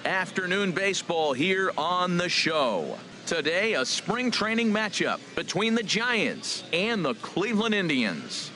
Afternoon baseball here on the show. Today, a spring training matchup between the Giants and the Cleveland Indians.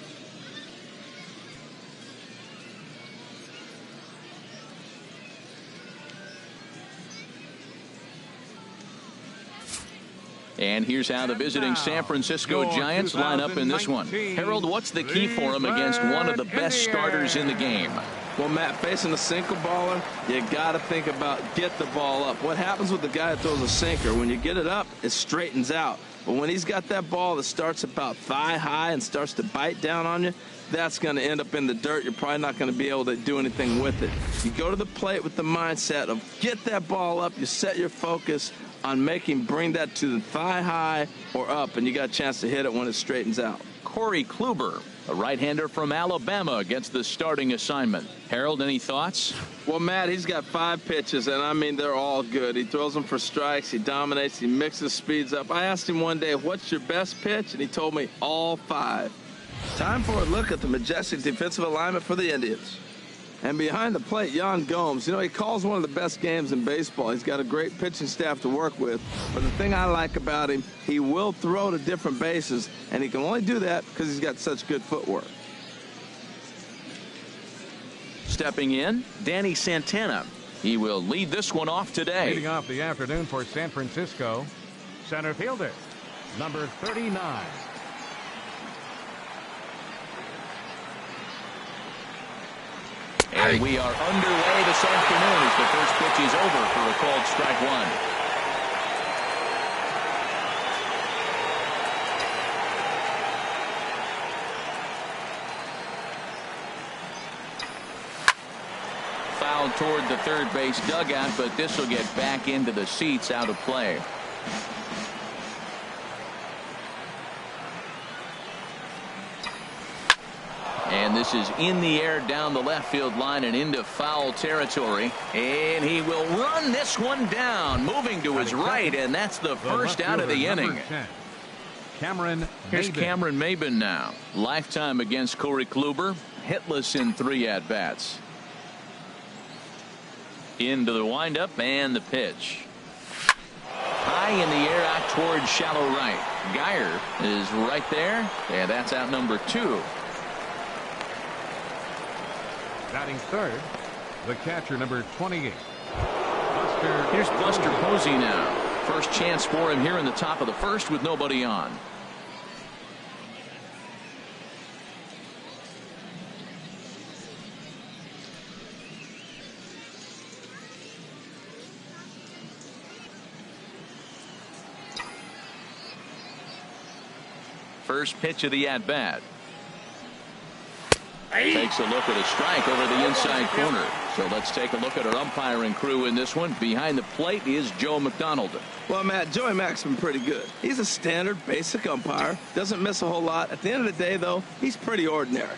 And here's how the visiting San Francisco Giants line up in this one. Harold, what's the key for them against one of the best starters in the game? Well, Matt, facing a sinker baller, you got to think about get the ball up. What happens with the guy that throws a sinker, when you get it up, it straightens out. But when he's got that ball that starts about thigh high and starts to bite down on you, that's going to end up in the dirt. You're probably not going to be able to do anything with it. You go to the plate with the mindset of get that ball up. You set your focus on bring that to the thigh high or up, and you got a chance to hit it when it straightens out. Corey Kluber, a right-hander from Alabama, gets the starting assignment. Harold, any thoughts? Well, Matt, he's got 5 pitches, and I mean, they're all good. He throws them for strikes. He dominates. He mixes speeds up. I asked him one day, what's your best pitch? And he told me all 5. Time for a look at the majestic defensive alignment for the Indians. And behind the plate, Yan Gomes, he calls one of the best games in baseball. He's got a great pitching staff to work with. But the thing I like about him, he will throw to different bases, and he can only do that because he's got such good footwork. Stepping in, Danny Santana. He will lead this one off today. Leading off the afternoon for San Francisco, center fielder, number 39. And we are underway this afternoon as the first pitch is over for a called strike one. Foul toward the third base dugout, but this will get back into the seats, out of play. And this is in the air down the left field line and into foul territory. And he will run this one down, moving to his right, and that's the first out of the inning. Here's Cameron Maybin now. Lifetime against Corey Kluber. Hitless in 3 at-bats. Into the windup and the pitch. High in the air out towards shallow right. Geyer is right there, and that's out number 2. Batting third, the catcher, number 28. Here's Buster Posey now. First chance for him here in the top of the first with nobody on. First pitch of the at-bat. Takes a look at a strike over the inside corner. So let's take a look at our umpiring crew in this one. Behind the plate is Joe McDonald. Well, Matt, Joey Mac's been pretty good. He's a standard, basic umpire. Doesn't miss a whole lot. At the end of the day, though, he's pretty ordinary.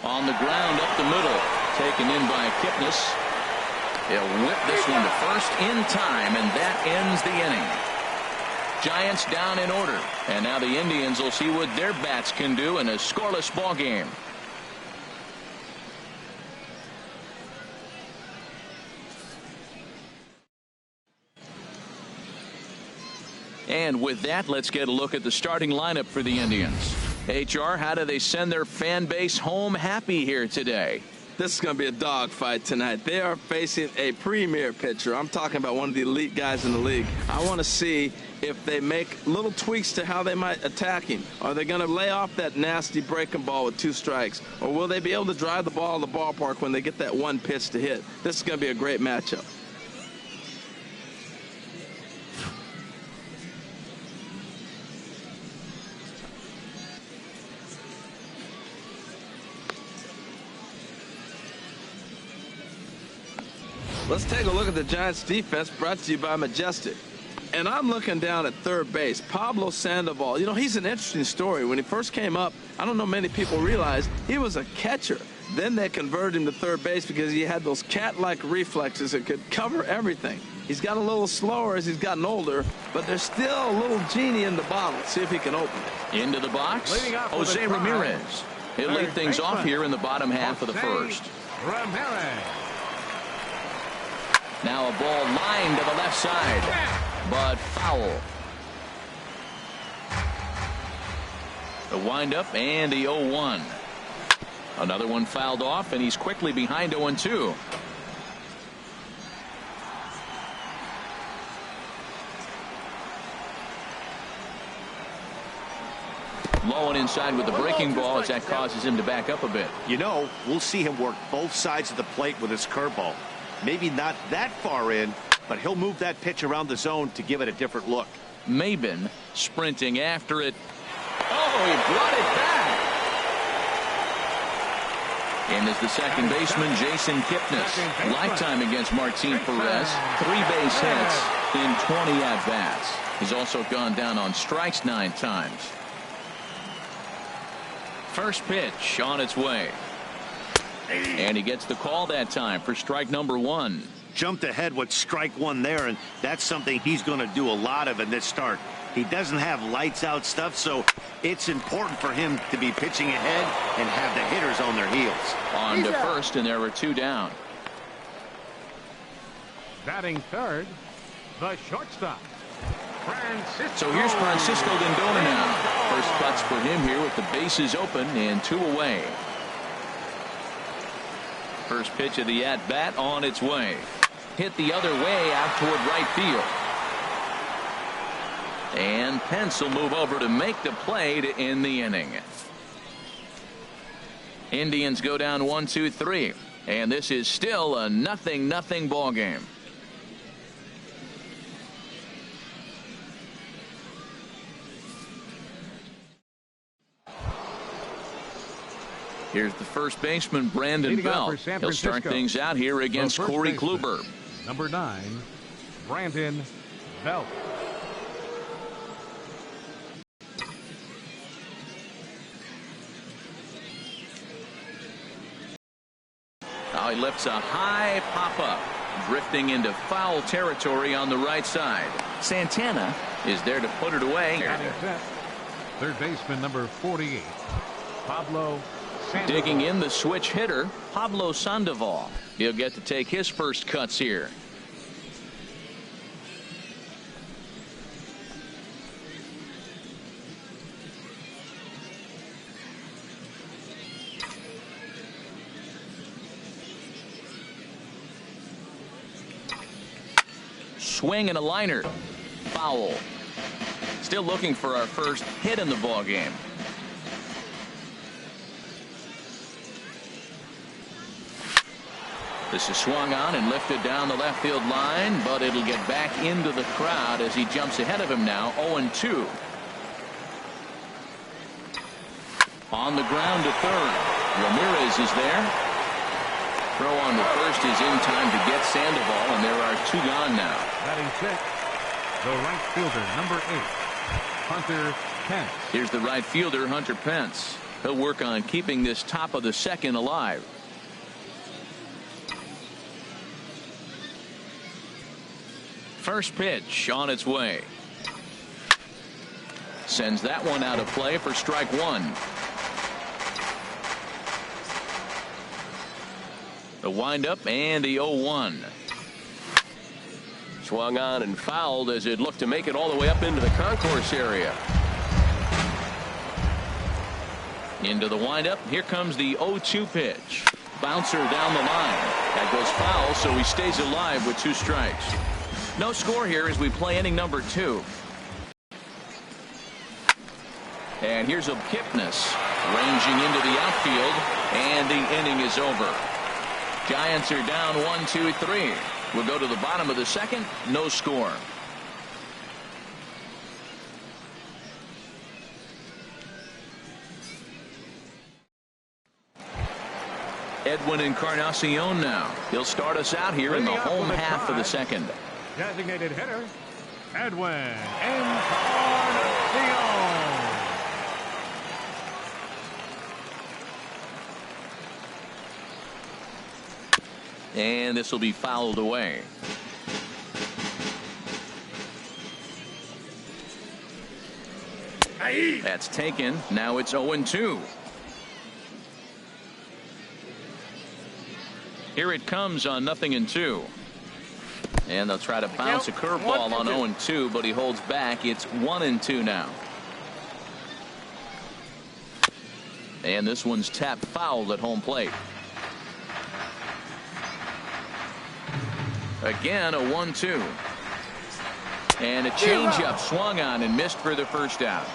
On the ground up the middle. Taken in by Kipnis. He'll whip this one to first in time, and that ends the inning. Giants down in order, and now the Indians will see what their bats can do in a scoreless ball game. And with that, let's get a look at the starting lineup for the Indians. HR, how do they send their fan base home happy here today? This is going to be a dogfight tonight. They are facing a premier pitcher. I'm talking about one of the elite guys in the league. I want to see if they make little tweaks to how they might attack him. Are they going to lay off that nasty breaking ball with 2 strikes? Or will they be able to drive the ball in the ballpark when they get that one pitch to hit? This is going to be a great matchup. Let's take a look at the Giants defense, brought to you by Majestic. And I'm looking down at third base. Pablo Sandoval, he's an interesting story. When he first came up, I don't know many people realize he was a catcher. Then they converted him to third base because he had those cat-like reflexes that could cover everything. He's got a little slower as he's gotten older, but there's still a little genie in the bottle. See if he can open it. Into the box, Jose Ramirez. He'll lead things off here in the bottom half of the first. Ramirez. Now a ball lined to the left side, but foul. The windup and the 0-1. Another one fouled off, and he's quickly behind 0-2. Low and inside with the breaking ball as that causes him to back up a bit. You know, we'll see him work both sides of the plate with his curveball. Maybe not that far in, but he'll move that pitch around the zone to give it a different look. Maben sprinting after it. Oh, he brought it back. And as the second baseman, Jason Kipnis. Lifetime against Martin Perez. 3 base hits in 20 at-bats. He's also gone down on strikes 9 times. First pitch on its way. And he gets the call that time for strike number 1. Jumped ahead with strike 1 there, and that's something he's going to do a lot of in this start. He doesn't have lights out stuff, so it's important for him to be pitching ahead and have the hitters on their heels. On to first, and there are 2 down. Batting third, the shortstop. So here's Francisco Lindor now. First cuts for him here with the bases open and 2 away. First pitch of the at-bat on its way. Hit the other way out toward right field. And Pence will move over to make the play to end the inning. Indians go down 1-2-3. And this is still a 0-0 ball game. Here's the first baseman, Brandon Belt. He'll start things out here against Corey Kluber. Number 9, Brandon Belt. Now he lifts a high pop-up, drifting into foul territory on the right side. Santana is there to put it away. Third baseman, number 48, Pablo Sandoval. Digging in the switch hitter, Pablo Sandoval. He'll get to take his first cuts here. Swing and a liner. Foul. Still looking for our first hit in the ball game. This is swung on and lifted down the left field line, but it'll get back into the crowd as he jumps ahead of him now. 0-2. On the ground to third. Ramirez is there. Throw on to first is in time to get Sandoval, and there are 2 gone now. Batting sixth, the right fielder, number 8, Hunter Pence. Here's the right fielder, Hunter Pence. He'll work on keeping this top of the second alive. First pitch on its way. Sends that one out of play for strike 1. The windup and the 0-1. Swung on and fouled as it looked to make it all the way up into the concourse area. Into the windup. Here comes the 0-2 pitch. Bouncer down the line. That goes foul, so he stays alive with 2 strikes. No score here as we play inning number 2. And here's a Kipnis ranging into the outfield, and the inning is over. Giants are down 1-2-3. We'll go to the bottom of the second. No score. Edwin Encarnacion now. He'll start us out here in the home half of the second. Designated hitter, Edwin Encarnacion. And this will be fouled away. That's taken. Now it's 0-2. Here it comes on 0-2. And they'll try to bounce a curveball on 0-2, but he holds back. It's 1-2 now. And this one's tapped foul at home plate. Again, a 1-2. And a changeup swung on and missed for the first out.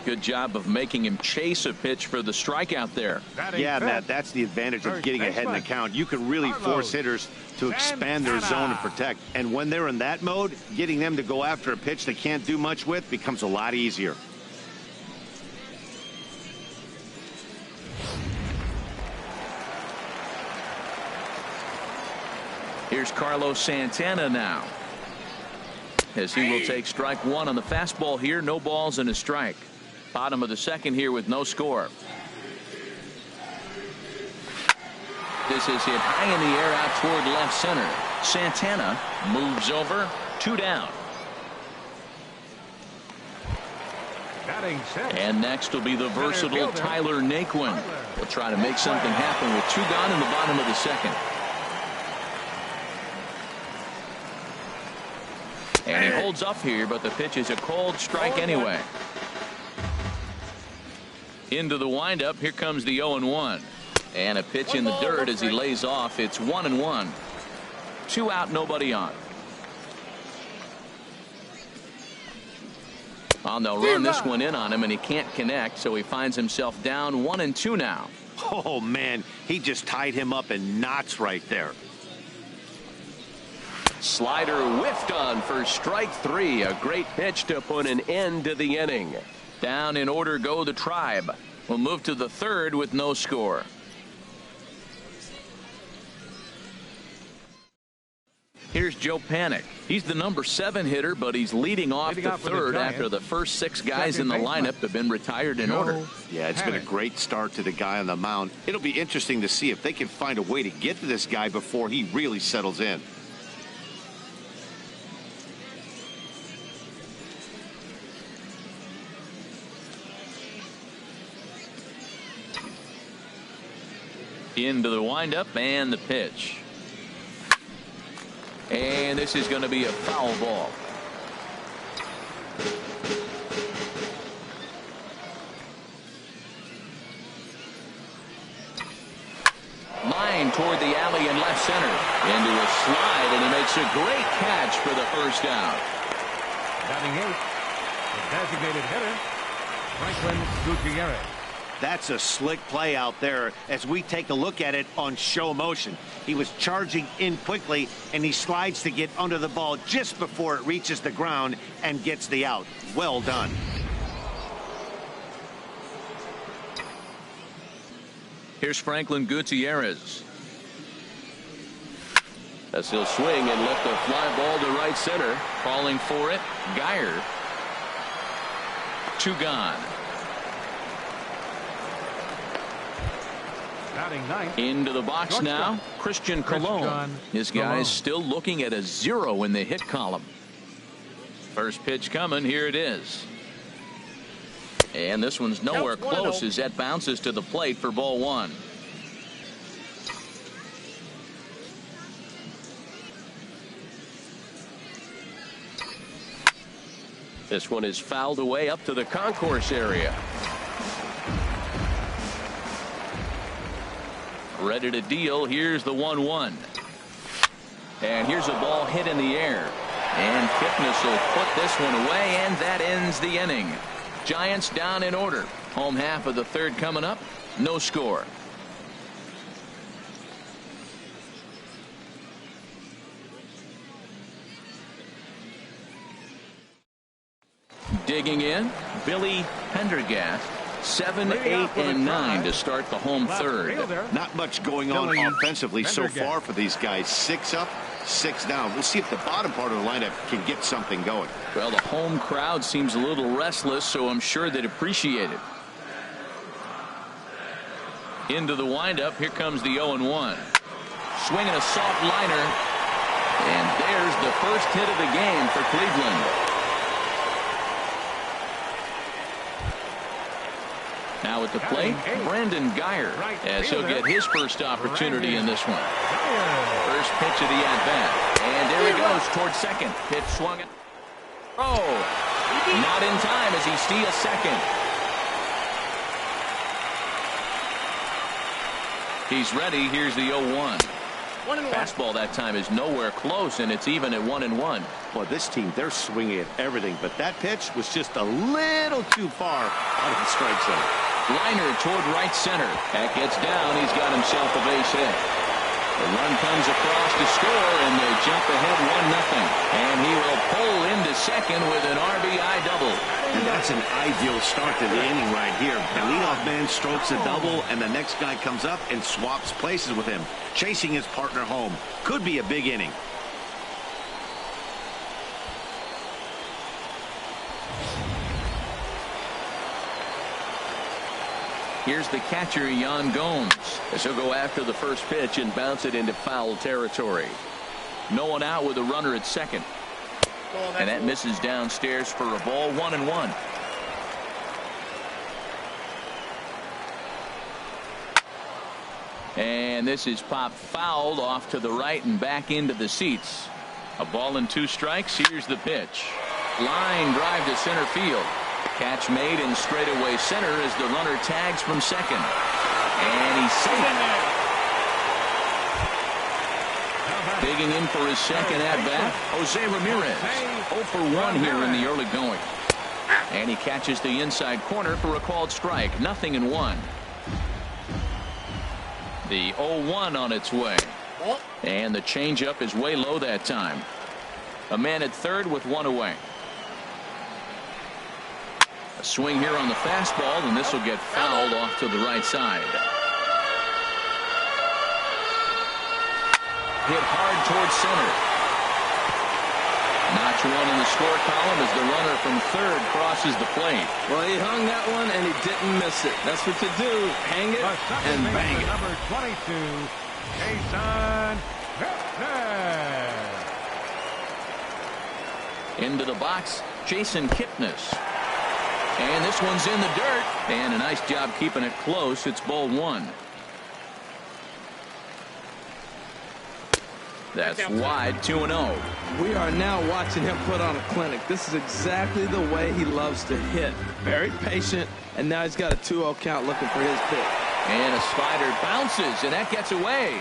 Good job of making him chase a pitch for the strikeout there. Yeah, Matt, that's the advantage of getting ahead in the count. You can really force hitters to expand their zone and protect. And when they're in that mode, getting them to go after a pitch they can't do much with becomes a lot easier. Here's Carlos Santana now, as he will take strike one on the fastball here. No balls and a strike. Bottom of the second here with no score. This is hit high in the air out toward left center. Santana moves over. 2 down. And next will be the versatile Tyler Naquin. He'll try to make something happen with 2 gone in the bottom of the second. And he holds up here, but the pitch is a cold strike anyway. Into the windup. Here comes the 0-1. And a pitch in the dirt as he lays off. It's 1-1. 2 out, nobody on. They'll run this one in on him, and he can't connect, so he finds himself down 1-2 now. Oh, man, he just tied him up in knots right there. Slider whiffed on for strike 3. A great pitch to put an end to the inning. Down in order go the Tribe. We'll move to the third with no score. Here's Joe Panik. He's the number 7 hitter, but he's leading off the third after the first 6 guys in the lineup have been retired in order. Yeah, it's been a great start to the guy on the mound. It'll be interesting to see if they can find a way to get to this guy before he really settles in. Into the windup and the pitch. And this is going to be a foul ball. Line toward the alley in left center. Into a slide, and he makes a great catch for the first out. Batting 8, the designated hitter, Franklin Gutierrez. That's a slick play out there as we take a look at it on show motion. He was charging in quickly, and he slides to get under the ball just before it reaches the ground and gets the out. Well done. Here's Franklin Gutierrez. As he'll swing and lift a fly ball to right center. Calling for it, Geyer. 2 gone. Into the box now, Christian Colon. His guy's still looking at a 0 in the hit column. First pitch coming. Here it is. And this one's nowhere close as that bounces to the plate for ball 1. This one is fouled away up to the concourse area. Ready to deal. Here's the 1-1. And here's a ball hit in the air. And Kipnis will put this one away, and that ends the inning. Giants down in order. Home half of the third coming up. No score. Digging in, Billy Pendergast. 7, 8, and 9 to start the home third. Not much going on offensively so far for these guys. 6 up, 6 down. We'll see if the bottom part of the lineup can get something going. Well, the home crowd seems a little restless, so I'm sure they'd appreciate it. Into the windup. Here comes the 0-1. Swinging a soft liner. And there's the first hit of the game for Cleveland. Now Now at the plate, Brandon Geyer, as he'll get his first opportunity in this one. First pitch of the at-bat. And there he goes towards second. Pitch swung at. Oh, not in time as he steals second. He's ready. Here's the 0-1. Fastball that time is nowhere close, and it's even at 1-1. Well, this team, they're swinging at everything, but that pitch was just a little too far out of the strike zone. Liner toward right center. That gets down. He's got himself a base hit. The run comes across to score, and they jump ahead 1-0. And he will pull into second with an RBI double. And that's an ideal start to the inning right here. The leadoff man strokes a double, and the next guy comes up and swaps places with him, chasing his partner home. Could be a big inning. Here's the catcher, Yan Gomes, as he'll go after the first pitch and bounce it into foul territory. No one out with a runner at second. And that misses downstairs for a ball. 1-1. And this is popped fouled off to the right and back into the seats. A ball and 2 strikes. Here's the pitch. Line drive to center field. Catch made in straightaway center as the runner tags from second. And he's safe. Digging in for his second at-bat, Jose Ramirez. 0 for 1 here in the early going. And he catches the inside corner for a called strike. 0-1. The 0-1 on its way. And the changeup is way low that time. A man at third with 1 away. A swing here on the fastball, and this will get fouled off to the right side. Hit hard towards center. Notch 1 in the score column as the runner from third crosses the plate. Well, he hung that one, and he didn't miss it. That's what you do. Hang it and bang it. Number 22, Jason Kipnis. Into the box, Jason Kipnis. And this one's in the dirt. And a nice job keeping it close. It's ball 1. That's wide. 2-0. We are now watching him put on a clinic. This is exactly the way he loves to hit. Very patient, and now he's got a 2-0 count looking for his pitch. And a slider bounces, and that gets away.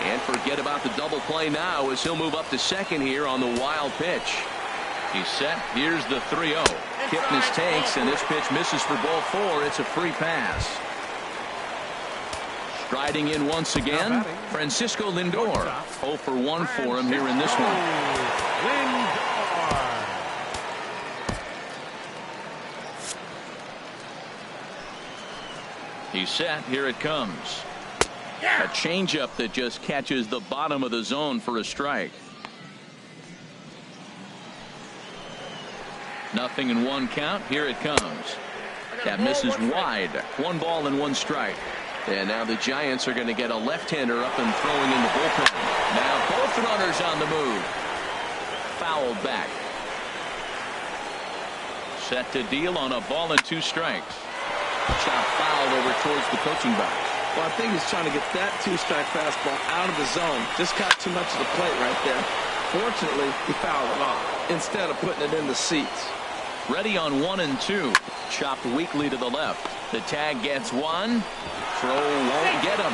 And forget about the double play now as he'll move up to second here on the wild pitch. He's set. Here's the 3-0. Kipnis takes, and this pitch misses for ball 4. It's a free pass. Striding in once again, Francisco Lindor. 0 for 1 for him here in this one. He's set. Here it comes. A changeup that just catches the bottom of the zone for a strike. 0-1 count. Here it comes. That misses wide. 1 ball and 1 strike. And now the Giants are going to get a left-hander up and throwing in the bullpen. Now both runners on the move. Fouled back. Set to deal on a ball and 2 strikes. Shot fouled over towards the coaching box. Well, I think he's trying to get that 2-strike fastball out of the zone. Just caught too much of the plate right there. Fortunately, he fouled it off instead of putting it in the seats. Ready on 1 and 2. Chopped weakly to the left. The tag gets 1. Throw won't get him.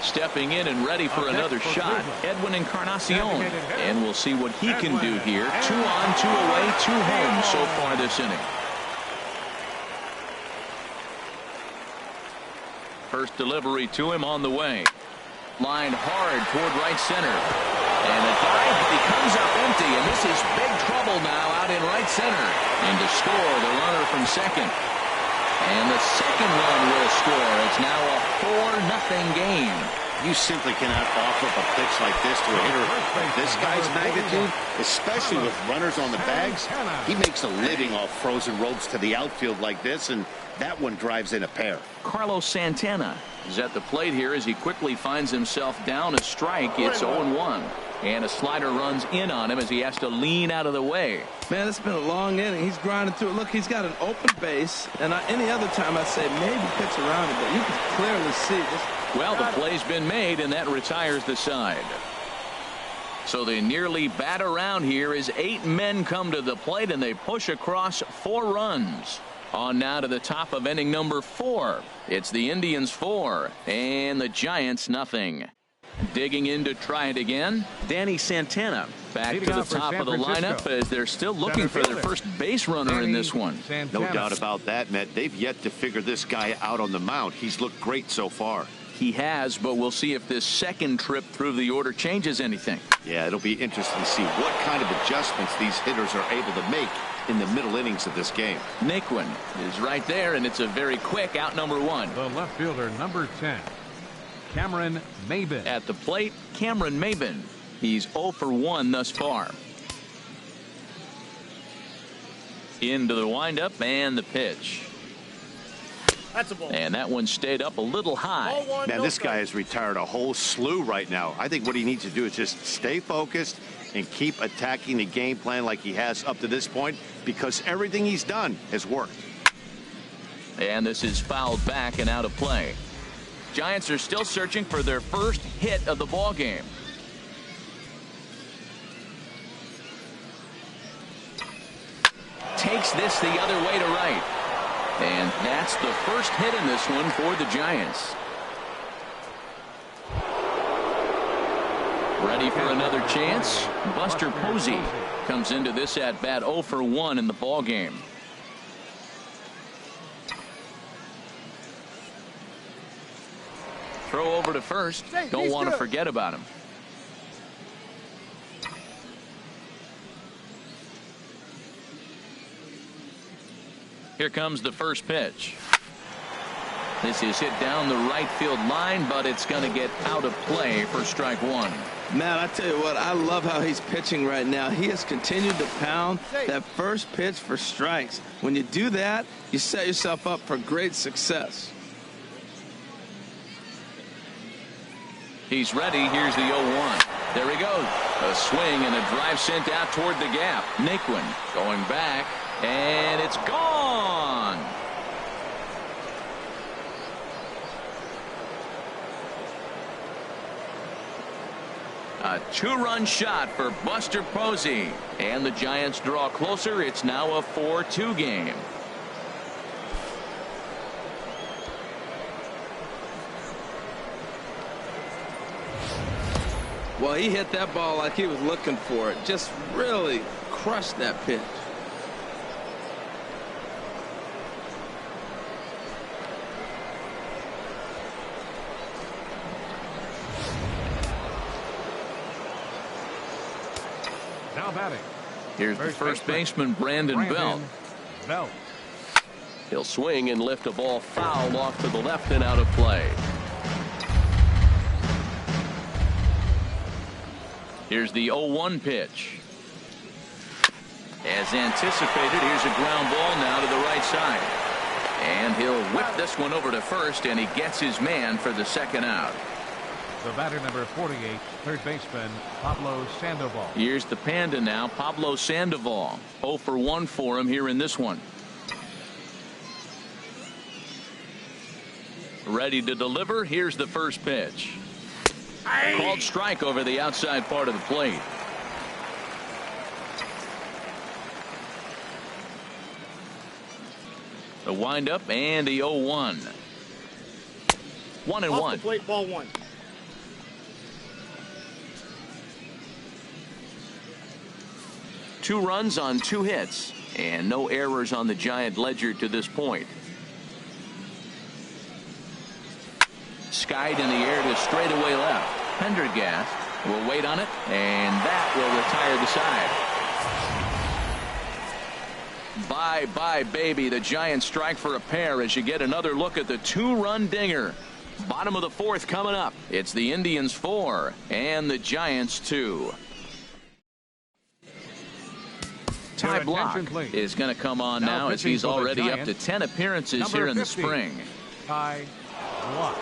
Stepping in and ready for another shot, Edwin Encarnacion. And we'll see what he can do here. 2 on, 2 away, 2 home so far this inning. First delivery to him on the way. Lined hard toward right center. And a dive, but he comes up empty, and this is big trouble now out in right center. And to score, the runner from second. And the second run will score. It's now a 4-0 game. You simply cannot offer up a pitch like this to a hitter of this guy's magnitude, especially with runners on the bags. He makes a living off frozen ropes to the outfield like this, and that one drives in a pair. Carlos Santana is at the plate here as he quickly finds himself down a strike. It's 0-1. And a slider runs in on him as he has to lean out of the way. Man, it's been a long inning. He's grinding through it. Look, he's got an open base, and any other time I'd say maybe pitch around it, but you can clearly see this. Well, the play's been made, and that retires the side. So they nearly bat around here as 8 men come to the plate, and they push across 4 runs. On now to the top of inning number 4. It's the Indians 4 and the Giants nothing. Digging in to try it again, Danny Santana back to the top of the lineup as they're still looking for their first base runner in this one. No doubt about that, Matt. They've yet to figure this guy out on the mound. He's looked great so far. He has, but we'll see if this second trip through the order changes anything. Yeah, it'll be interesting to see what kind of adjustments these hitters are able to make in the middle innings of this game. Naquin is right there, and it's a very quick out number 1. The left fielder, number 10, Cameron Maybin. At the plate, Cameron Maybin. He's 0 for 1 thus far. Into the windup and the pitch. That's a ball. And that one stayed up a little high. Man, this guy has retired a whole slew right now. I think what he needs to do is just stay focused and keep attacking the game plan like he has up to this point, because everything he's done has worked. And this is fouled back and out of play. Giants are still searching for their first hit of the ball game. Takes this the other way to right. And that's the first hit in this one for the Giants. Ready for another chance? Buster Posey comes into this at bat 0 for 1 in the ball game. Throw over to first. Don't want to forget about him. Here comes the first pitch. This is hit down the right field line, but it's going to get out of play for strike 1. Man, I tell you what, I love how he's pitching right now. He has continued to pound that first pitch for strikes. When you do that, you set yourself up for great success. He's ready. Here's the 0-1. There he goes. A swing and a drive sent out toward the gap. Naquin going back, and it's gone. A 2-run shot for Buster Posey, and the Giants draw closer. It's now a 4-2 game. Well, he hit that ball like he was looking for it. Just really crushed that pitch. Now batting. Here's the first baseman, Brandon Belt. He'll swing and lift a ball foul off to the left and out of play. Here's the 0-1 pitch. As anticipated, here's a ground ball now to the right side. And he'll whip this one over to first, and he gets his man for the second out. The batter, number 48, third baseman, Pablo Sandoval. Here's the Panda now, Pablo Sandoval. 0 for 1 for him here in this one. Ready to deliver. Here's the first pitch. Called strike over the outside part of the plate. The windup and the 0-1. 1-1. Off the plate, ball 1. Two runs on 2 hits and no errors on the Giant ledger to this point. Skied in the air to straightaway left. Pendergast will wait on it, and that will retire the side. Bye-bye, baby. The Giants strike for a pair as you get another look at the 2-run dinger. Bottom of the fourth coming up. It's the Indians 4 and the Giants 2. Ty Block is going to come on now as he's already up to 10 appearances here in the spring. Ty Block.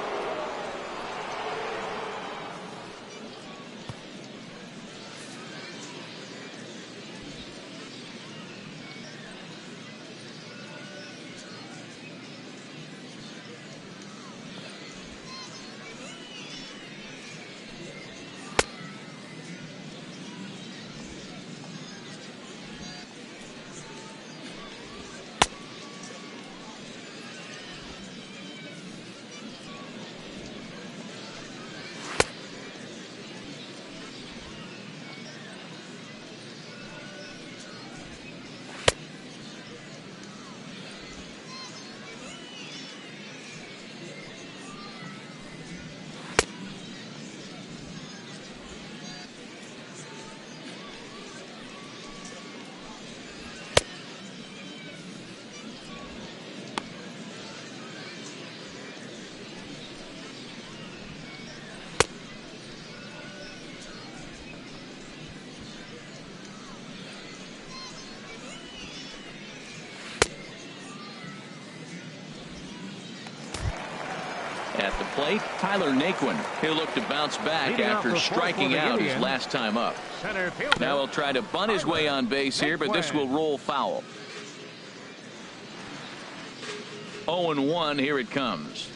At the plate, Tyler Naquin. He'll look to bounce back after striking out his last time up. Now he'll try to bunt his way on base here, but this will roll foul. 0-1, here it comes.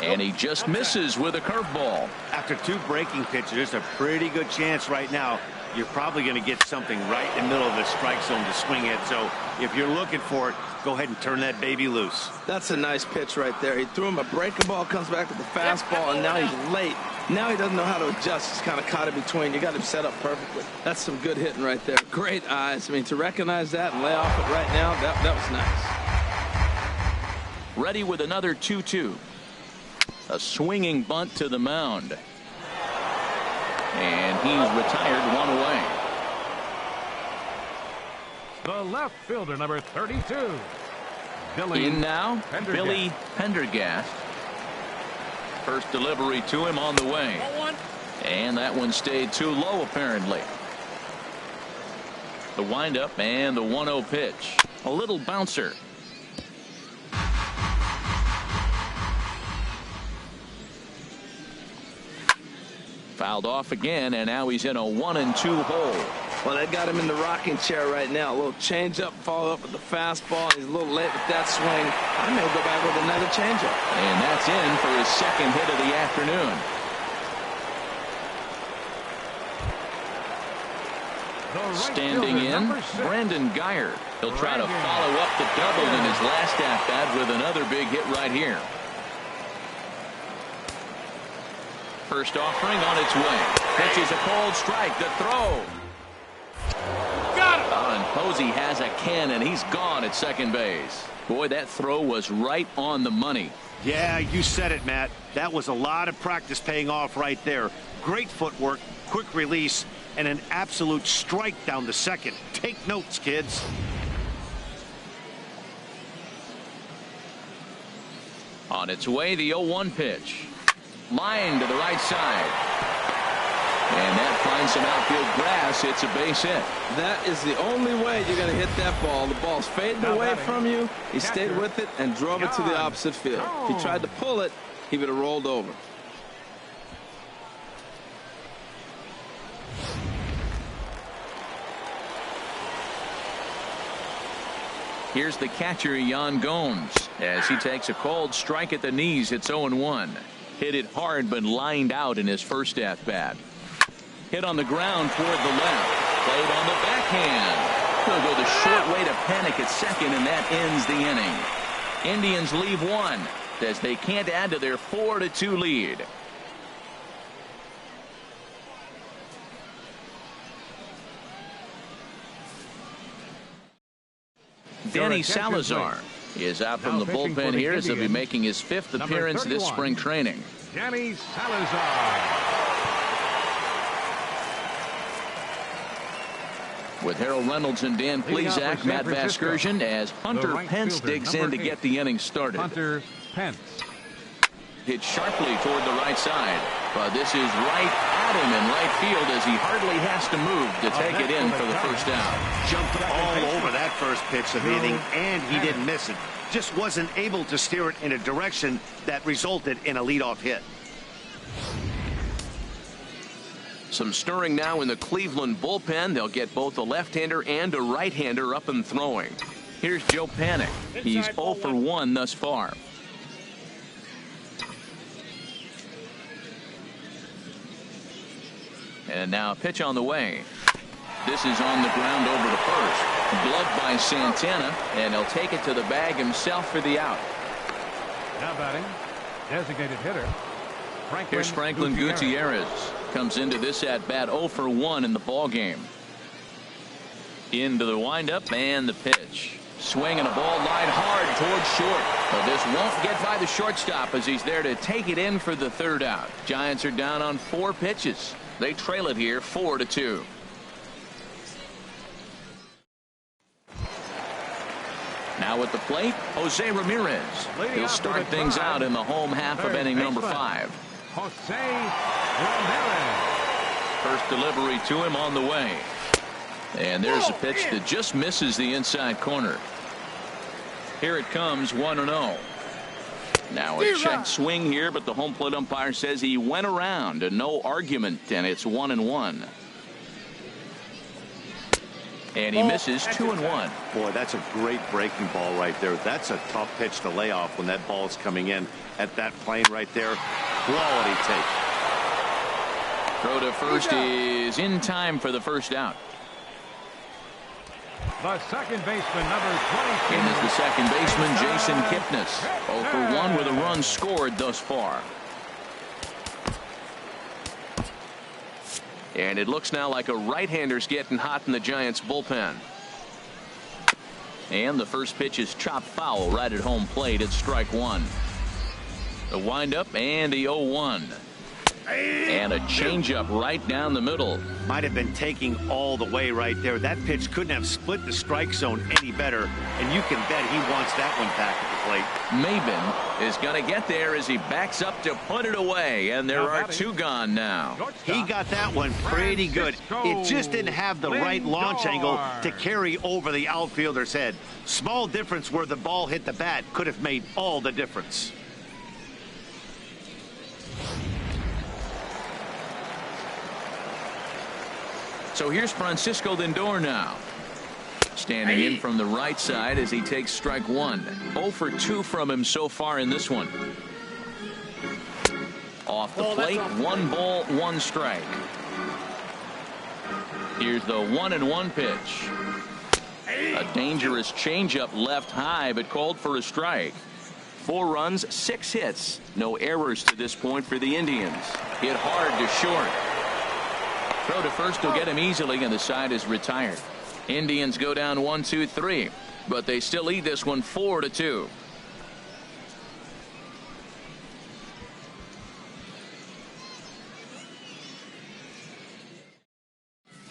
And he just misses with a curveball. After 2 breaking pitches, there's a pretty good chance right now you're probably going to get something right in the middle of the strike zone to swing at. So if you're looking for it, go ahead and turn that baby loose. That's a nice pitch right there. He threw him a breaking ball, comes back with the fastball, and now he's late. Now he doesn't know how to adjust. He's kind of caught in between. You got him set up perfectly. That's some good hitting right there. Great eyes. I mean, to recognize that and lay off it right now, that was nice. Ready with another 2-2. A swinging bunt to the mound. And he's retired 1 away. The left fielder, number 32. Billy In now, Pendergast. Billy Pendergast. First delivery to him on the way. And that one stayed too low, apparently. The windup and the 1-0 pitch. A little bouncer. Fouled off again, and now he's in a 1-2 hole. Well, they got him in the rocking chair right now. A little changeup, followed up with the fastball. He's a little late with that swing. I may go back with another changeup. And that's in for his second hit of the afternoon. Standing in, Brandon Geyer. He'll try to follow up the double in his last at-bat with another big hit right here. First offering on its way. Pitches a cold strike. The throw. Got him. And Posey has a cannon. He's gone at second base. Boy, that throw was right on the money. Yeah, you said it, Matt. That was a lot of practice paying off right there. Great footwork, quick release, and an absolute strike down the second. Take notes, kids. On its way, the 0-1 pitch. Line to the right side. And that finds some outfield grass. It's a base hit. That is the only way you're going to hit that ball. The ball's fading away from you. He stayed with it and drove it to the opposite field. If he tried to pull it, he would have rolled over. Here's the catcher, Yan Gomes, as he takes a cold strike at the knees. It's 0-1. Hit it hard, but lined out in his first at-bat. Hit on the ground toward the left. Played on the backhand. He'll go the short way to panic at second, and that ends the inning. Indians leave one as they can't add to their 4-2 lead. Danny Salazar is out from the bullpen here as he'll be making his 5th appearance this spring training. Danny Salazar. With Harold Reynolds and Dan Plesac, Matt Vasgersian, as Hunter Pence digs in to get the inning started. Hunter Pence. hit sharply toward the right side. But this is right at him in right field as he hardly has to move to take it in for the first out. Jumped all over that first pitch of the inning, and he didn't miss it. Just wasn't able to steer it in a direction that resulted in a leadoff hit. Some stirring now in the Cleveland bullpen. They'll get both a left-hander and a right-hander up and throwing. Here's Joe Panik. He's 0 for 1 thus far. And now a pitch on the way. This is on the ground over to first. Gloved by Santana, and he'll take it to the bag himself for the out. Now batting, designated hitter. Here's Franklin Gutierrez. Comes into this at bat 0 for 1 in the ball game. Into the windup and the pitch. Swinging a ball line hard towards short. But this won't get by the shortstop as he's there to take it in for the third out. Giants are down on 4 pitches. They trail it here 4-2. Now at the plate, Jose Ramirez. He'll start things out in the home half of inning number 5. Jose Ramirez. First delivery to him on the way. And there's a pitch that just misses the inside corner. Here it comes, 1-0. Now a check swing here, but the home plate umpire says he went around and no argument, and it's 1-1. And he misses 2-1. Boy, that's a great breaking ball right there. That's a tough pitch to lay off when that ball's coming in at that plane right there. Quality take. Throw to first is in time for the first out. The second baseman, number 22. In is the second baseman, Jason Kipnis. 0 for 1 with a run scored thus far. And it looks now like a right-hander's getting hot in the Giants bullpen. And the first pitch is chopped foul right at home plate at strike 1. The windup and the 0-1. And a changeup right down the middle. Might have been taking all the way right there. That pitch couldn't have split the strike zone any better, and you can bet he wants that one back at the plate. Maben is going to get there as he backs up to put it away, and there are 2 gone now. He got that one pretty good. It just didn't have the right launch angle to carry over the outfielder's head. Small difference where the ball hit the bat could have made all the difference. So here's Francisco Lindor now. Standing in from the right side as he takes strike 1. 0 for 2 from him so far in this one. Off the plate, 1 ball, 1 strike. Here's the 1-1 pitch. A dangerous changeup left high, but called for a strike. 4 runs, 6 hits. No errors to this point for the Indians. Hit hard to short. Throw to first will get him easily, and the side is retired. Indians go down 1-2-3, but they still lead this one 4-2.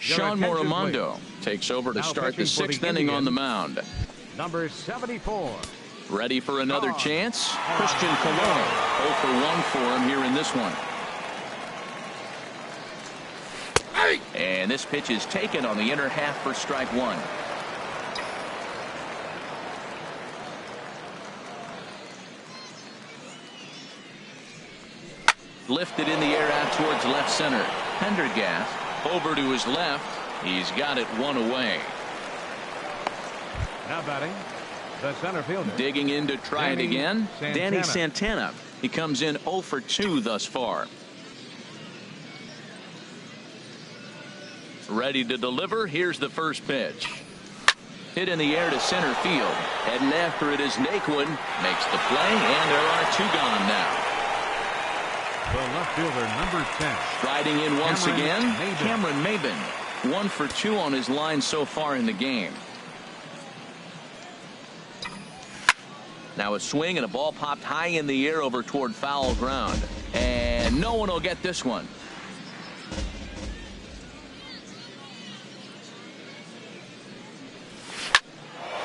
Sean Morimondo takes over to start the 6th inning on the mound. Number 74. Ready for another chance? Christian Colon. 0 for 1 for him here in this one. And this pitch is taken on the inner half for strike 1. Lifted in the air out towards left center. Pendergast over to his left. He's got it 1 away. Now batting, the center fielder. Digging in to try it again. Danny Santana. He comes in 0 for 2 thus far. Ready to deliver. Here's the first pitch. Hit in the air to center field. Heading after it is Naquin. Makes the play, and there are 2 gone now. The left fielder, number 10. Striding in once again, Cameron Maben. 1 for 2 on his line so far in the game. Now a swing and a ball popped high in the air over toward foul ground. And no one will get this one.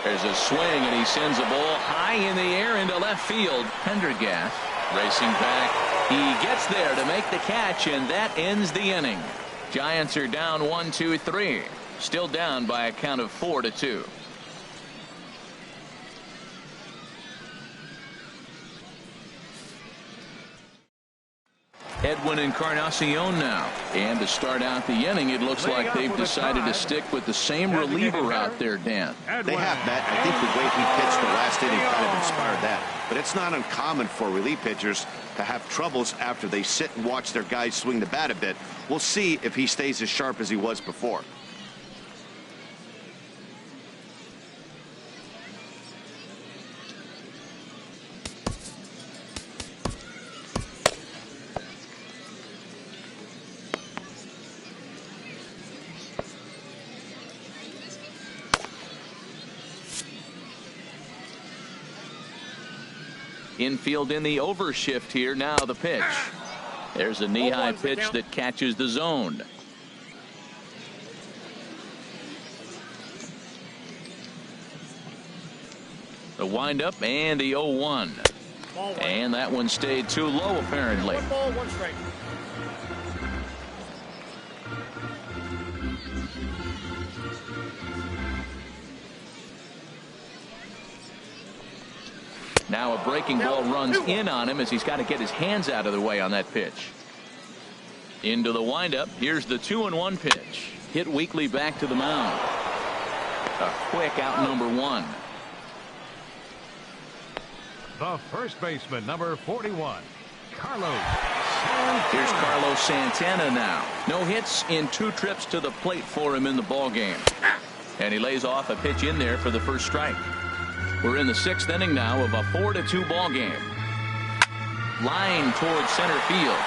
There's a swing, and he sends a ball high in the air into left field. Pendergast racing back. He gets there to make the catch, and that ends the inning. Giants are down 1-2-3. Still down by a count of 4-2. Edwin Encarnacion now. And to start out the inning, it looks like they've decided to stick with the same reliever out there, Dan. They have, Matt. I think the way he pitched the last inning kind of inspired that. But it's not uncommon for relief pitchers to have troubles after they sit and watch their guys swing the bat a bit. We'll see if he stays as sharp as he was before. Infield in the overshift here. Now the pitch. There's a knee-high pitch that catches the zone. The windup and the 0-1. And that one stayed too low, apparently. 1 ball, 1 strike. Now a breaking ball runs in on him as he's got to get his hands out of the way on that pitch. Into the windup. Here's the 2-1 pitch. Hit weakly back to the mound. A quick out, number 1. The first baseman, number 41, Carlos. Here's Carlos Santana now. No hits in 2 trips to the plate for him in the ball game. And he lays off a pitch in there for the first strike. We're in the 6th inning now of a 4-2 ball game. Line towards center field.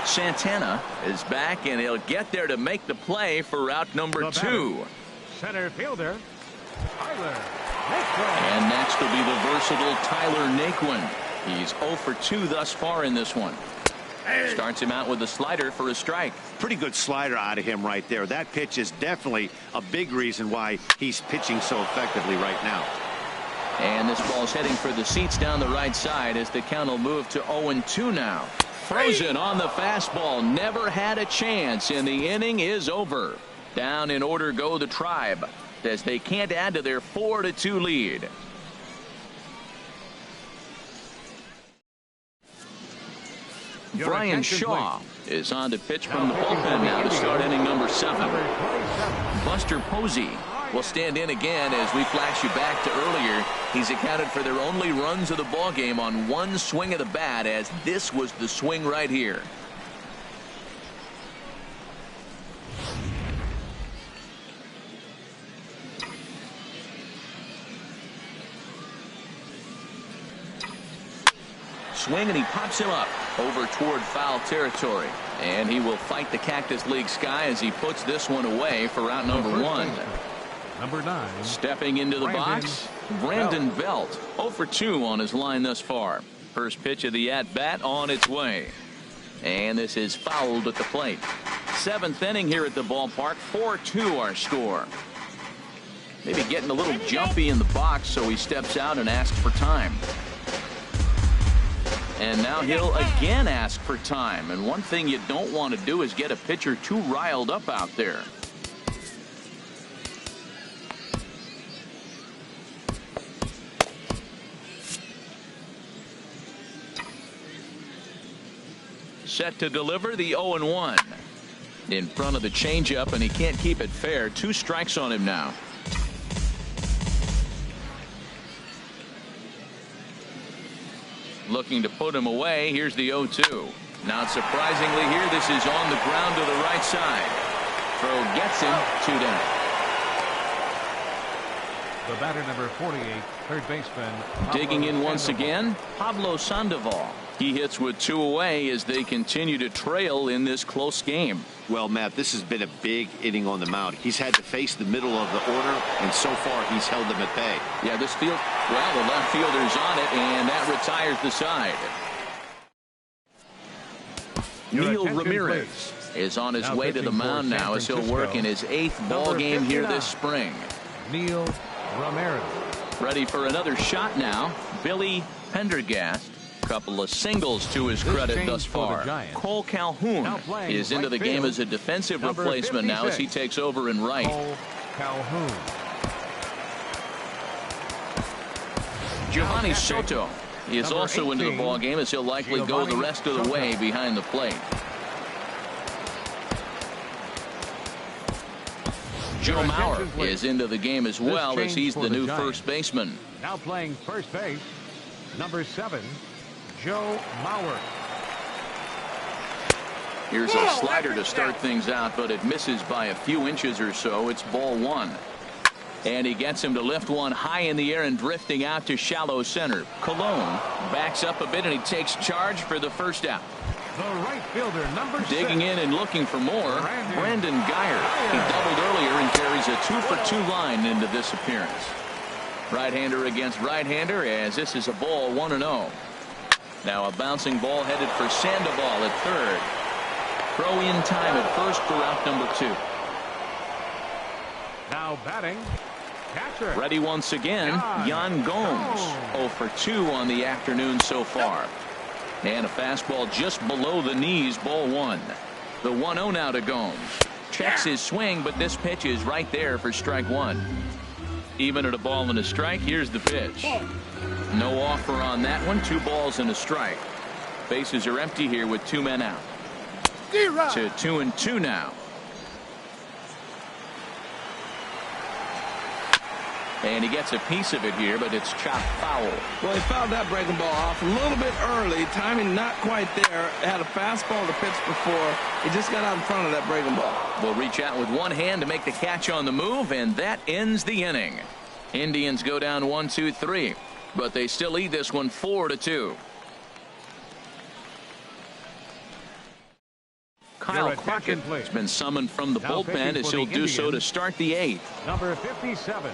Santana is back, and he'll get there to make the play for route number 2. Center fielder, Tyler Naquin. And next will be the versatile Tyler Naquin. He's 0 for 2 thus far in this one. Starts him out with a slider for a strike. Pretty good slider out of him right there. That pitch is definitely a big reason why he's pitching so effectively right now. And this ball's heading for the seats down the right side as the count will move to 0-2 now. Frozen on the fastball. Never had a chance, and the inning is over. Down in order go the Tribe as they can't add to their 4-2 lead. Brian Shaw is on to pitch from the bullpen now to start inning number 7. Buster Posey will stand in again as we flash you back to earlier. He's accounted for their only runs of the ball game on 1 swing of the bat, as this was the swing right here. Swing, and he pops him up over toward foul territory, and he will fight the Cactus League sky as he puts this one away for route number 1. Number 9. Stepping into the box, Brandon Belt. 0 for 2 on his line thus far. First pitch of the at-bat on its way, and this is fouled at the plate. 7th inning here at the ballpark. 4-2 our score. Maybe getting a little jumpy in the box, so he steps out and asks for time. And now he'll again ask for time. And one thing you don't want to do is get a pitcher too riled up out there. Set to deliver the 0-1. In front of the changeup, and he can't keep it fair. 2 strikes on him now. Looking to put him away. Here's the 0-2. Not surprisingly here, this is on the ground to the right side. Throw gets him. 2 down. The batter, number 48, third baseman. Digging in once again, Pablo Sandoval. He hits with 2 away as they continue to trail in this close game. Well, Matt, this has been a big inning on the mound. He's had to face the middle of the order, and so far he's held them at bay. Yeah, this field, well, the left fielder's on it, and that retires the side. Neil Ramirez is on his way to the mound now as he'll work in his 8th ball game here this spring. Neil Ramirez. Ready for another shot now. Billy Pendergast. Couple of singles to his credit thus far. Cole Calhoun is into the game as a defensive replacement now as he takes over in right. Cole Calhoun. Giovanni Soto is also into the ball game as he'll likely go the rest of the way behind the plate. Joe Mauer is into the game as well as he's the new first baseman. Now playing first base, number 7, Joe Mauer. Here's a slider to start things out, but it misses by a few inches or so. It's ball 1. And he gets him to lift one high in the air and drifting out to shallow center. Cologne backs up a bit and he takes charge for the first out. The right fielder, number 6. Digging in and looking for more, Brandon Geyer. He doubled earlier and carries a 2-for-2 line into this appearance. Right-hander against right-hander as this is a ball 1-0. Now a bouncing ball headed for Sandoval at third. Throw in time at first for out number 2. Now batting, catcher. Ready once again, Yan Gomes. 0-for-2 on the afternoon so far. And a fastball just below the knees, ball 1. The 1-0 now to Gomes. Checks his swing, but this pitch is right there for strike 1. Even at a ball and a strike, here's the pitch. No offer on that one. 2 balls and a strike. Bases are empty here with 2 men out. To 2-2 now. And he gets a piece of it here, but it's chopped foul. Well, he fouled that breaking ball off a little bit early. Timing not quite there. Had a fastball to pitch before. He just got out in front of that breaking ball. Will reach out with one hand to make the catch on the move, and that ends the inning. Indians go down 1-2-3, but they still lead this one 4-2. Kyle Crockett has been summoned from the bullpen as he'll do so to start the 8th. Number 57.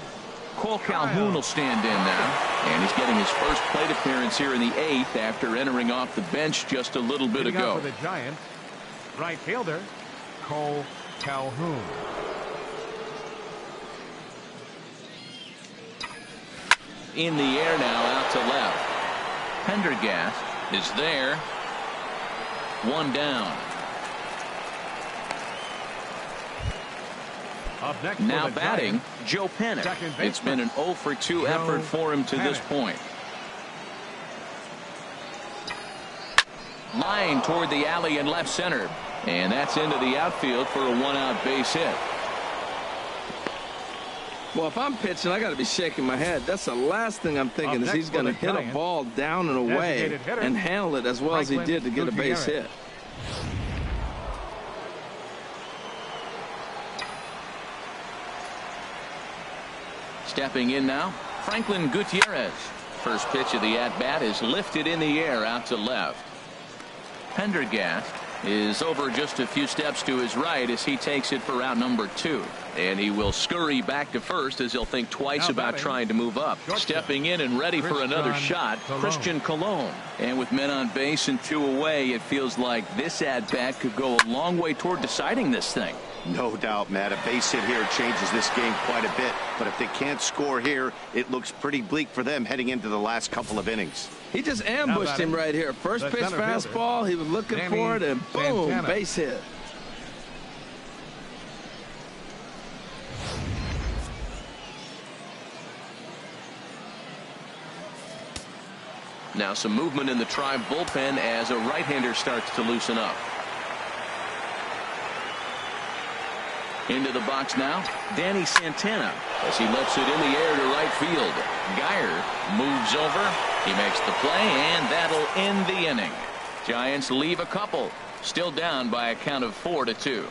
Cole Calhoun will stand in now, and he's getting his first plate appearance here in the 8th after entering off the bench just a little bit ago. For the Giants, right fielder Cole Calhoun. In the air now, out to left. Pendergast is there. 1 down. Up next now batting, Joe Pennick. It's been an 0-for-2 effort for him to this point. Line toward the alley in left center. And that's into the outfield for a 1-out base hit. Well, if I'm pitching, I got to be shaking my head. That's the last thing I'm thinking is he's going to hit a ball down and away and handle it as well as he did to get a base hit. Stepping in now, Franklin Gutierrez. First pitch of the at-bat is lifted in the air out to left. Pendergast is over just a few steps to his right as he takes it for out number 2. And he will scurry back to first as he'll think twice about trying to move up. Stepping in and ready for another shot, Christian Colon. And with men on base and 2 away, it feels like this at-bat could go a long way toward deciding this thing. No doubt, Matt. A base hit here changes this game quite a bit. But if they can't score here, it looks pretty bleak for them heading into the last couple of innings. He just ambushed him right here. First pitch fastball. He was looking for it, and boom, base hit. Now some movement in the Tribe bullpen as a right-hander starts to loosen up. Into the box now, Danny Santana as he lifts it in the air to right field. Geyer moves over. He makes the play, and that'll end the inning. Giants leave a couple. Still down by a count of 4-2.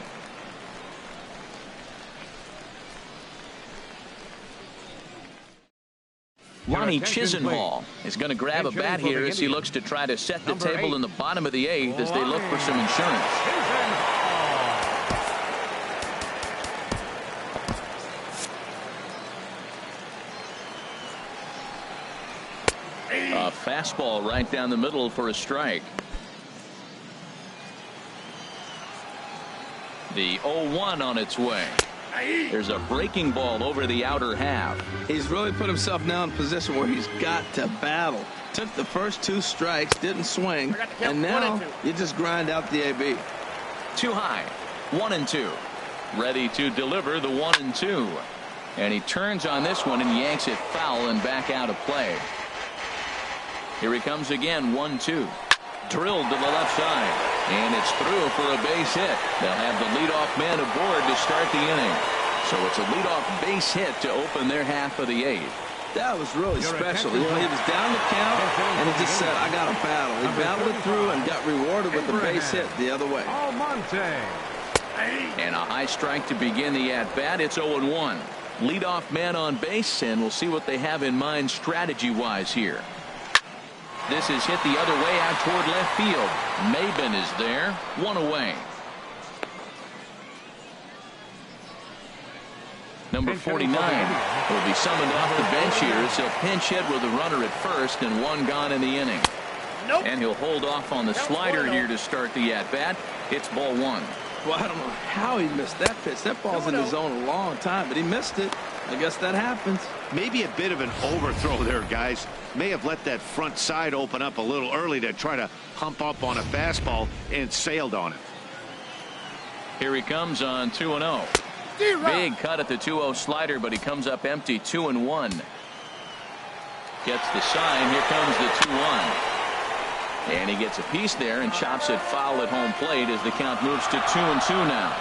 Lonnie Chisenhall is going to grab a bat here as he looks to try to set the table in the bottom of the 8th as they look for some insurance. A fastball right down the middle for a strike. The 0-1 on its way. There's a breaking ball over the outer half. He's really put himself now in a position where he's got to battle. Took the first 2 strikes, didn't swing, and now you just grind out the AB. Too high. 1-2. Ready to deliver the 1-2. And he turns on this one and yanks it foul and back out of play. Here he comes again. 1-2. Drilled to the left side. And it's through for a base hit. They'll have the leadoff man aboard to start the inning. So it's a leadoff base hit to open their half of the 8th. That was really special. You know, he was down the count, and he just said, I got to battle. He battled it through and got rewarded with the base hit the other way. And a high strike to begin the at-bat. It's 0-1. Leadoff man on base, and we'll see what they have in mind strategy-wise here. This is hit the other way out toward left field. Maben is there. 1 away. Number 49 will be summoned off the bench here as he'll pinch hit with a runner at first and 1 gone in the inning. And he'll hold off on the slider here to start the at-bat. It's ball 1. Well, I don't know how he missed that pitch. That ball's in the zone a long time, but he missed it. I guess that happens. Maybe a bit of an overthrow there, guys. May have let that front side open up a little early to try to hump up on a fastball and sailed on it. Here he comes on 2-0. Big cut at the 2-0 slider, but he comes up empty. 2-1. Gets the sign. Here comes the 2-1. And he gets a piece there and chops it foul at home plate as the count moves to 2-2 now.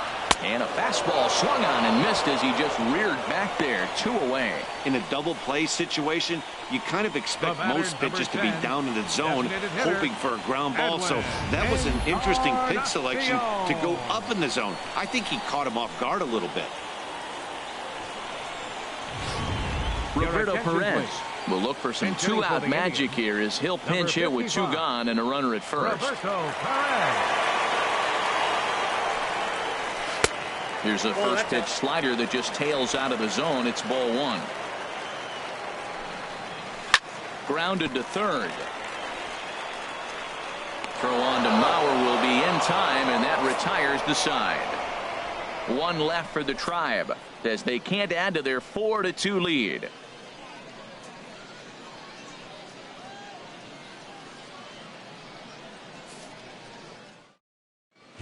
And a fastball swung on and missed as he just reared back there. 2 away. In a double play situation, you kind of expect most pitches to be down in the zone, hoping for a ground ball. So that was an interesting pitch selection to go up in the zone. I think he caught him off guard a little bit. Roberto Perez will look for some 2-out magic here as he'll pinch hit with 2 gone and a runner at first. Here's a first pitch slider that just tails out of the zone. It's ball 1. Grounded to third. Throw on to Mauer will be in time, and that retires the side. 1 left for the Tribe as they can't add to their 4-2 lead.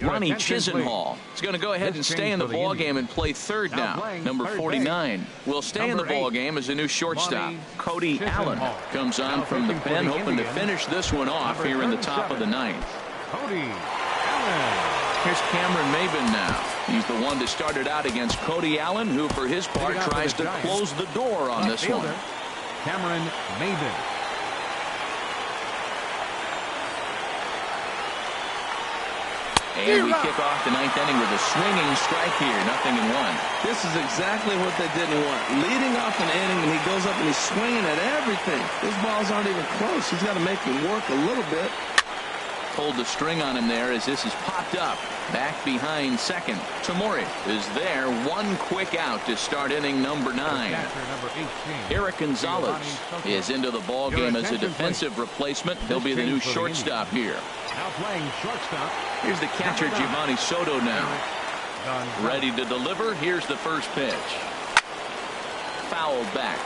Ronnie Chisenhall is going to go ahead and stay in the ballgame and play third now. Number 49 will stay in the ballgame as a new shortstop. Cody Allen comes on from the pen, hoping to finish this one off here in the top of the 9th. Cody Allen. Here's Cameron Maben now. He's the one that started out against Cody Allen, who for his part tries to close the door on this one. Cameron Maben. And we kick off the 9th inning with a swinging strike here. 0-1. This is exactly what they didn't want. Leading off an inning, and he goes up and he's swinging at everything. His balls aren't even close. He's got to make him work a little bit. Pulled the string on him there as this is popped up. Back behind second. Tamori is there. 1 quick out to start inning number 9. Eric Gonzalez is into the ball game as a defensive replacement. He'll be the new shortstop here. Now playing shortstop. Here's the catcher Giovanni Soto now. Ready to deliver. Here's the first pitch. Fouled back.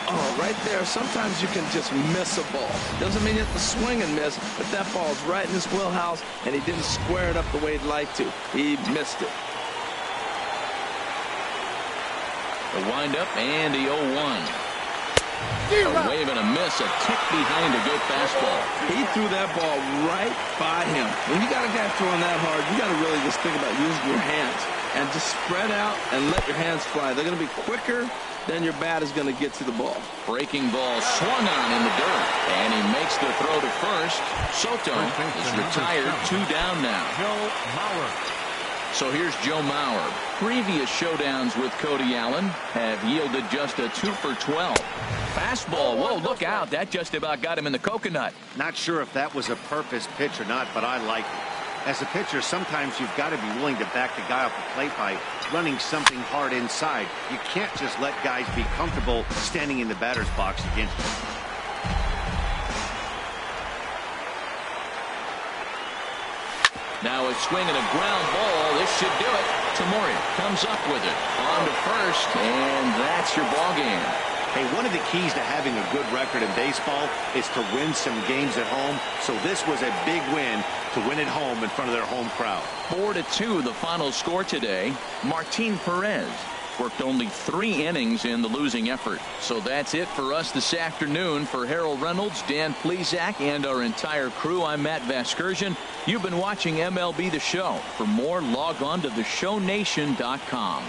Oh, right there. Sometimes you can just miss a ball. Doesn't mean you have to swing and miss, but that ball's right in his wheelhouse, and he didn't square it up the way he'd like to. He missed it. The windup and the 0-1. A wave and a miss, a tick behind a good fastball. He threw that ball right by him. When you got a guy throwing that hard, you got to really just think about using your hands and just spread out and let your hands fly. They're going to be quicker than your bat is going to get to the ball. Breaking ball swung on in the dirt, and he makes the throw to first. Soto is retired. 2 down now. Joe Mauer. So here's Joe Mauer. Previous showdowns with Cody Allen have yielded just a 2 for 12. Fastball. Whoa, look out. That just about got him in the coconut. Not sure if that was a purpose pitch or not, but I like it. As a pitcher, sometimes you've got to be willing to back the guy off the plate by running something hard inside. You can't just let guys be comfortable standing in the batter's box against you. Now a swing and a ground ball. This should do it. Tamori comes up with it. On to first, and that's your ball game. Hey, one of the keys to having a good record in baseball is to win some games at home. So this was a big win to win at home in front of their home crowd. 4-2 the final score today. Martin Perez worked only 3 innings in the losing effort. So that's it for us this afternoon. For Harold Reynolds, Dan Plesac, and our entire crew, I'm Matt Vasgersian. You've been watching MLB The Show. For more, log on to theshownation.com.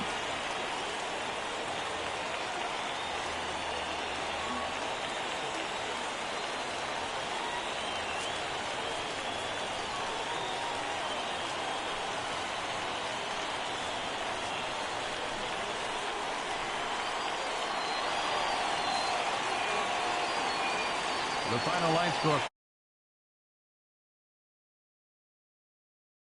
The final line score.